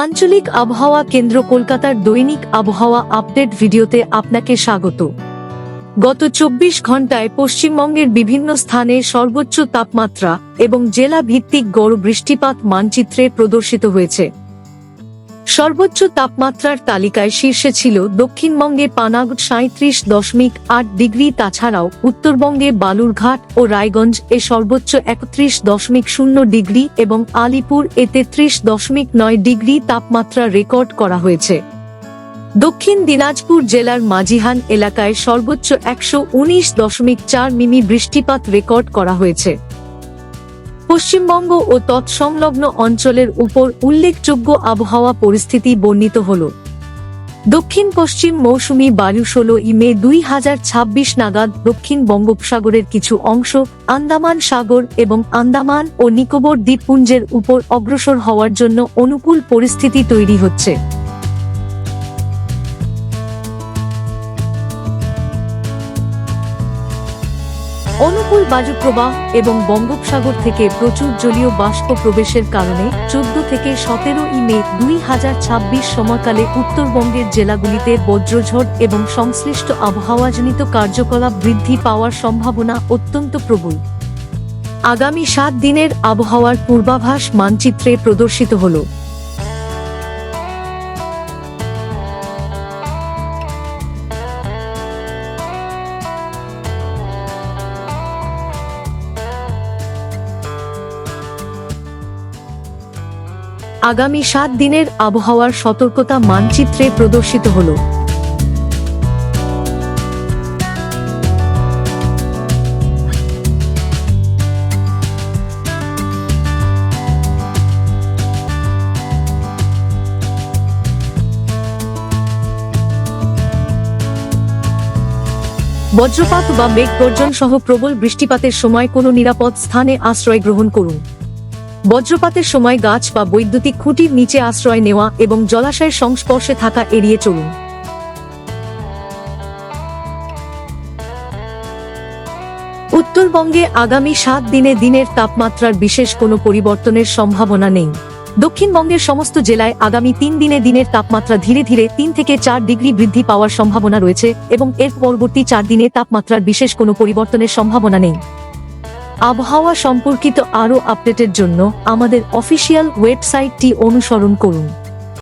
আঞ্চলিক আবহাওয়া কেন্দ্র কলকাতার দৈনিক আবহাওয়া আপডেট ভিডিওতে আপনাকে স্বাগত। গত 24 ঘন্টায় পশ্চিমবঙ্গের বিভিন্ন স্থানে সর্বোচ্চ তাপমাত্রা এবং জেলা ভিত্তিক গড় বৃষ্টিপাত মানচিত্রে প্রদর্শিত হয়েছে। সর্বোচ্চ তাপমাত্রার তালিকায় শীর্ষে ছিল দক্ষিণবঙ্গে পানাগড় 37.8 ডিগ্রি, তাছাড়াও উত্তরবঙ্গে বালুরঘাট ও রায়গঞ্জ এ সর্বোচ্চ 31.0 ডিগ্রি এবং আলিপুর এ 33.9 ডিগ্রি তাপমাত্রা রেকর্ড করা হয়েছে। দক্ষিণ দিনাজপুর জেলার মাঝিহান এলাকায় সর্বোচ্চ 119.4 মিমি বৃষ্টিপাত রেকর্ড করা হয়েছে। পশ্চিমবঙ্গ ও তৎসংলগ্ন অঞ্চলের উপর উল্লেখযোগ্য আবহাওয়া পরিস্থিতি বর্ণিত হল। দক্ষিণ পশ্চিম মৌসুমী বায়ু 16 মে 2026 নাগাদ দক্ষিণ বঙ্গোপসাগরের কিছু অংশ, আন্দামান সাগর এবং আন্দামান ও নিকোবর দ্বীপপুঞ্জের উপর অগ্রসর হওয়ার জন্য অনুকূল পরিস্থিতি তৈরি হচ্ছে। অনুকূল বায়ুপ্রবাহ এবং বঙ্গোপসাগর থেকে প্রচুর জলীয় বাষ্প প্রবেশের কারণে 14 থেকে 17 মে 2026 সময়কালে উত্তরবঙ্গের জেলাগুলিতে বজ্রঝড় এবং সংশ্লিষ্ট আবহাওয়াজনিত কার্যকলাপ বৃদ্ধি পাওয়ার সম্ভাবনা অত্যন্ত প্রবল। আগামী 7 দিনের আবহাওয়ার পূর্বাভাস মানচিত্রে প্রদর্শিত হল। আগামী 7 দিনের আবহাওয়ার সতর্কতা মানচিত্রে প্রদর্শিত হল। বজ্রপাত বা মেঘ গর্জন সহ প্রবল বৃষ্টিপাতের সময় কোনো নিরাপদ স্থানে আশ্রয় গ্রহণ করুন। বজ্রপাতের সময় গাছ বা বৈদ্যুতিক খুঁটির নিচে আশ্রয় নেওয়া এবং জলাশয়ের সংস্পর্শে থাকা এড়িয়ে চলুন। উত্তরবঙ্গে আগামী 7 দিনে দিনের তাপমাত্রার বিশেষ কোনো পরিবর্তনের সম্ভাবনা নেই। দক্ষিণবঙ্গের সমস্ত জেলায় আগামী 3 দিনে দিনের তাপমাত্রা ধীরে ধীরে 3 থেকে 4 ডিগ্রি বৃদ্ধি পাওয়ার সম্ভাবনা রয়েছে এবং এর পরবর্তী 4 দিনে তাপমাত্রার বিশেষ কোনো পরিবর্তনের সম্ভাবনা নেই। আবহাওয়া সম্পর্কিত আরও আপডেটের জন্য আমাদের অফিসিয়াল ওয়েবসাইটটি অনুসরণ করুন।